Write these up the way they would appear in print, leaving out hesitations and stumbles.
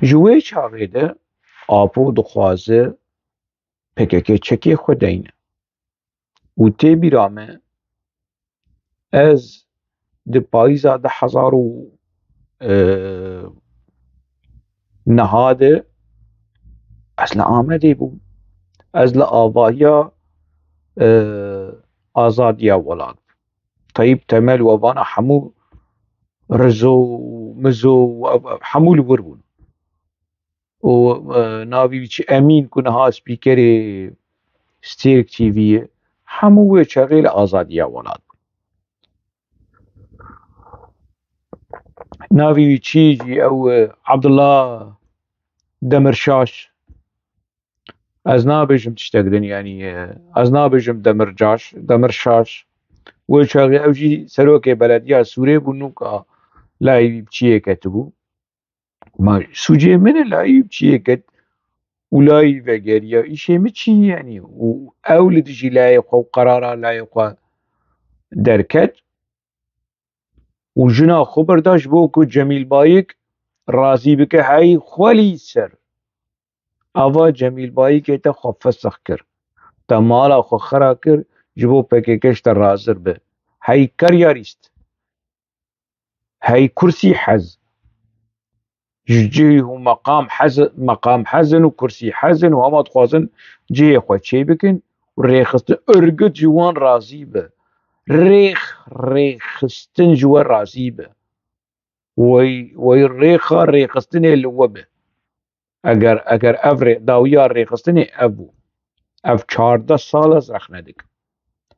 جوی چاقی ده آپو دخوازه پکک چکی خودینه و تی بیرامه از ده پاییزا 10,000 نهاده از لآمده بو از لآواهیا آزادیا ولاد طيب تمل ووانا حمو رزو مزو حمو الوربون و ناوی بيچي امين كنها سبيكري ستيرك تي في حمو شغيل آزاديا ولاد ناوی بيچي جي او عبد الله دمرشاش از نابجم تشتغلن يعني از نابجم دمرشاش وشاغي او جي سروكي بلدية سوري بنوكا لاي بيچي كتبو ما سوجي من لاي بيچي كت ولاي فقريا إشي متشي يعني وأولد جي لايقة وقرارا لايقة دركت وجنا خبر داش بوكو جميل بايك رازي بك هاي خولي سر أفا جميل بايك يتا خفصخ كر تمالا خو خرا كر جبو بكيكش ترازر به هاي كرياريست هاي كرسي حز جي هو مقام حزن وكرسي حزن وهما تخوازن جي خو تشي بكن وريخست ارقد جوان رازي به ريخستن جوا رازي به وي ريخستن اللي به اگر افري داويا ريخستن ابو اف 14 سال از رخندك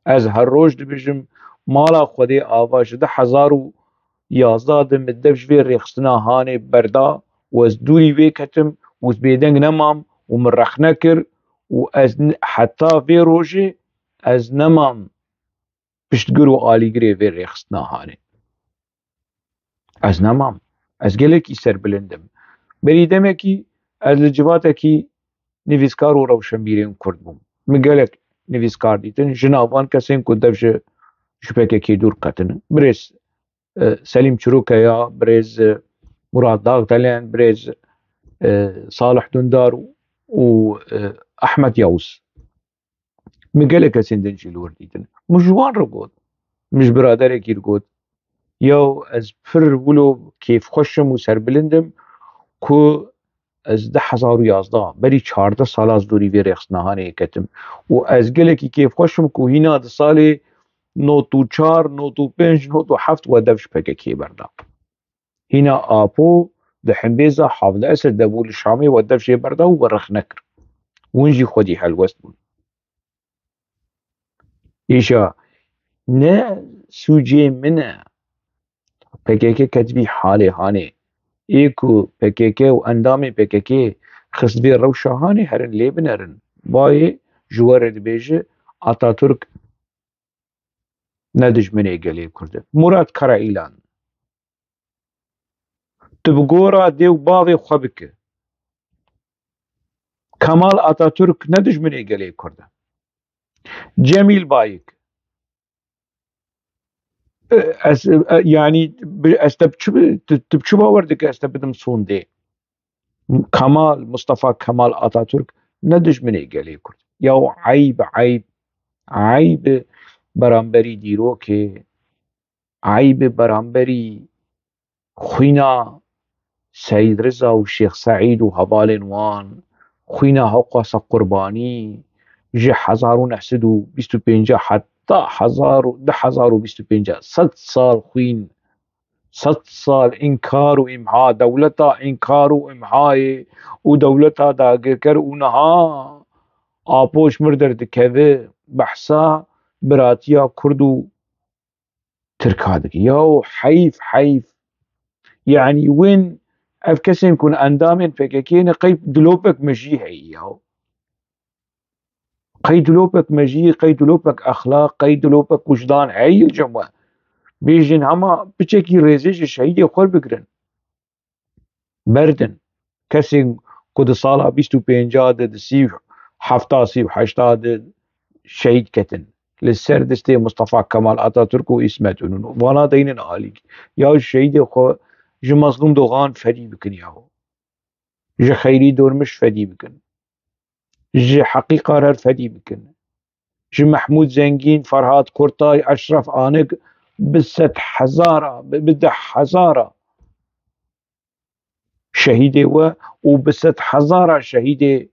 از هر روز دبجم مالا خودي آواش ده 1011 دمدفش في ريخستنا هاني بردا وز دوري ويكتم وز بيدنگ نمام ومن رخنكر وأز حتى في روجي از نمام پشتگرو آلیگری وی رخصتنا هانه از نمام از گلکی سر بلندم بریدم کی از لجوات کی نویسکار و روشن بیرین کرد بوم مگلک نویسکار دیتن جنابان کسیم کو دفش شپک کی دور قطن برز سلیم چروکیا برز مراد داغتلین برز صالح دندار و احمد یاوس مگلک سندن جلور دیتن مجوان رو گود مش برادر کی گود یا از فر ولو کیف خوشم و سر بلندم کو از 10,011 بری 14 سال از دوری وی رخصتناهانه کتم و از گلکی کیف خوشم کو هینا ده سال نوتو 4 نوتو 5 نوتو 7 و دفش پککی بردا هینا آپو ده حنبیزا حافظ اسد دبول شامی و دفش بردا و برخ نکر ونجی خودی حلوست بود ایشا نه سوجي منه PKK كتبي حالي هاني ايكو PKK واندامي PKK خصبي روشة هاني هرن ليبنرن باي جوار دبيجي اتاتورك ندج مني قلي كرده مراد كرا ايلان تبقورا ديو باضي خبك كمال اتاتورك ندج مني قلي كرده جميل بايك يعني تبشو باوردك استبدم صوندي كمال مصطفى كمال اتاتورك ندج مني قلي كرد يو عيب برانبري ديروكي عيب برانبري خوينا سيد رضا وشيخ سعيد وهبال وان خوينا هقاس قرباني جي 1925 حتى 1025 100 سال خوين 100 سال انكار وامعاء دولتا انكار وامعاء ودولتا داگركر ونها آپوش مردر دكذا بحثا براتيا كردو تركادك يو حيف يعني وين افكسن كون اندامن فككين قيب دلوبك مجي هي يو قيد دلوبك مجي قيد دلوبك اخلاق قيد دلوبك وجدان هي الجمع بيجن هما بچكي ريزيش شهيدي خور بگرن بردن كسين كود صالة 25 ده سيف 70 سيف 80 شهيد كتن للسر دستي مصطفى كمال اتاتورك واسمت اونو وانا دينن آليك يا الشهيد خو جو مظلوم دوغان فري بكن ياهو جي خيري دورمش فدي بكن، جي حقيقة هر فدي بكن، جي محمود زنگين فرهاد كورتاي أشرف آنق بست حزارة بده حزارة شهيدي و بست حزارة شهيدي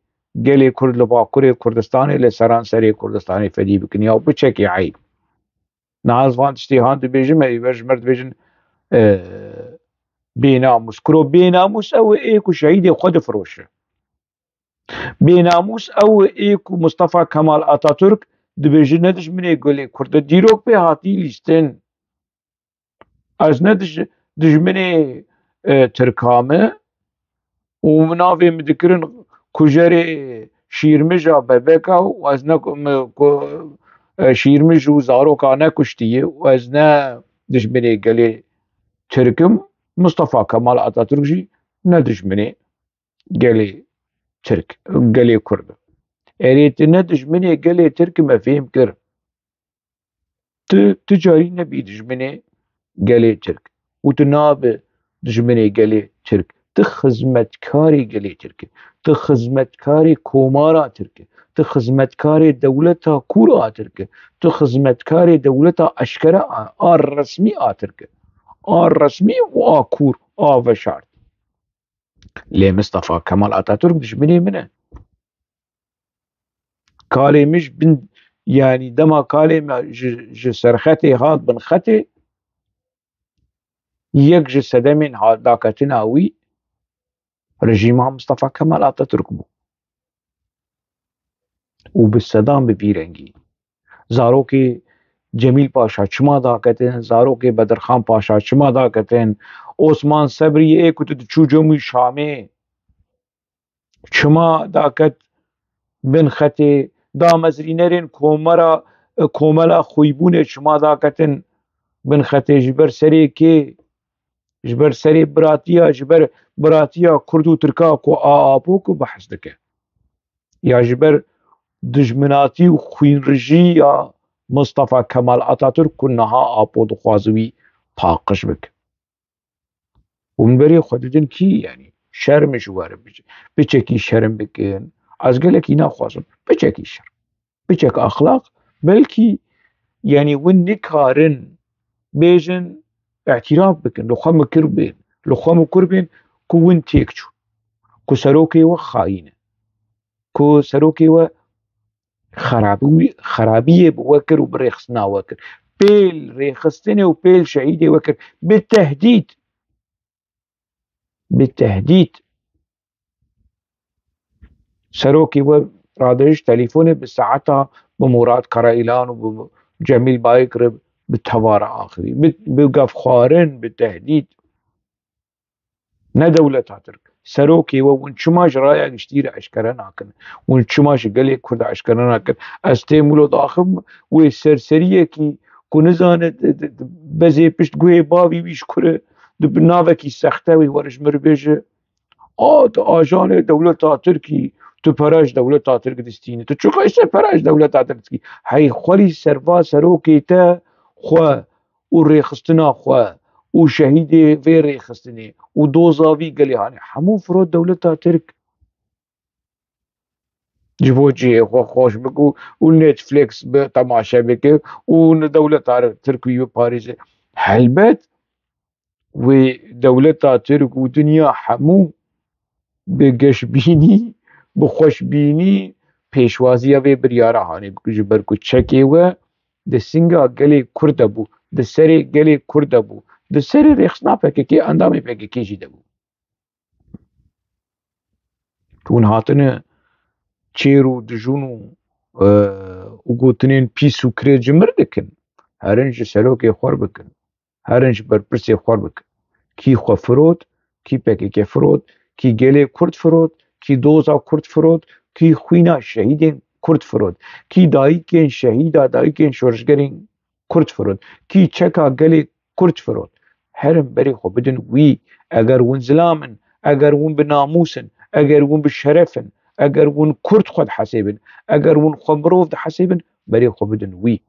قلي كرد لباكوري كردستاني لسران سري كردستاني فدي بكن يا بچكي عيب ناز فان تشتي هان بيجن ما يبرج مرد بيجن بيناموس كرو بيناموس او ايكو شهيدي خود فروشه بيناموس او ايكو مصطفى كمال اتاتürk دبيجن ندش من يقولي كرد ديروك بي هاتي ليستن از ندش دجمني تركامه ومنافي مذكرن كجري شيرمجا ببكا وازنا شيرمج وزارو كانا كشتيه وازنا دجمني قالي تركم مصطفى كمال اتاتürk جي ندجمني قالي ترك قالي كرد اريت ندجمني قالي ترك ما فهم كر تجاري نبي دجمني قالي ترك وتناب دجمني قالي ترك تخزمتكاري قالي ترك تخزمتكاري كومارا ترك تخزمتكاري دولتها كورا ترك تخزمتكاري دولتها اشكرا رسمي ترك رسمي كور وشارت لي مصطفى كمال اتاتürk دجمني منه كالي مش بن يعني دما كالي جي سرختي هاد بن ختي يك جي سدمين هاد داكتنا وي رژیمها مصطفى كمال اتاتürk بو وبالسدام ببيرنگي زاروكي جميل پاشا چما داكتن زاروكي بدرخان پاشا چما داكتن عثمان صبري اي كنت تشو جمي شامي چما داكت بن ختي دا مزرينرين كوملا خويبون چما داكتن بن ختي جبر سري كي جبر سري براتيا جبر براتيا كردو تركا كو آبو كو بحث دكه يا جبر دجمناتي وخوين رجي يا مصطفى كمال اتاتürk كنها آبو دخوازوي پاقش بك ومن بري خوددن كي يعني شرم جوار بچكي شرم بكن از قالك ينا خوازم بچكي شرم بچك اخلاق بلكي يعني ون نكارن بيجن اعتراف بكن لو خم كربين لو خم كربين كو ون تيكچو كو سروكي وخاينه كو سروكي و خرابية بوكر وبريخسنا وكر بيل ريخستني وبيل شهيدي وكر بالتهديد سروكي ورادش تليفوني بساعتها بمراد كرايلان وبجميل بايكر بالتوارى آخري بقف خارن بالتهديد نا دولتها ترك سروكي ونشماش رايق اشتير اشكرنا كن ونشماش قالي كرد اشكرنا كن استيمولو داخم وسرسريه كي كونزان بزي بشت قوي باوي ويش كره دبناوكي سختوي ورش مربيجه آجان دولتها تركي تو پراش دولتها ترك دستيني تو چوكا ايش پراش دولتها تركي هاي خولي سروا سروكي تا خوا وريخستنا خوا وشهيدي في ريخستني ودوزاوي قال يعني حمو فرود دولتها ترك جبوجي خوش بكو ونتفليكس بتماشا بك ودولتها تركي باريس حلبت ودولتها ترك ودنيا حمو بگشبینی بخوشبینی پیشوازی و بریاره هانی جبر کو چکی و د سنگا گلی کرد بو د سری گلی کرد بو د سری رخصنا پکه کی اندام پکه کی جیده بو تون هاتنه چیرو دجونو و گوتنین پیسو کری جمر دکن هرنج سلوکی خور بکن هرنج برپرسی خور بکن کی خو فرود کی پکه کی فرود کی گله کرد فرود کی دوزا کرد فرود کی خوینا شهید کرد فرود کی دایکن شهیدا دایکن شورشگرین کرد فرود کی چکا گله کرد فرود هرم بری خو بدن وی اگر ون زلامن اگر ون بناموسن اگر ون بشرفن اگر ون کرد خود حسیبن اگر ون خمروف حسیبن بری خو بدن وی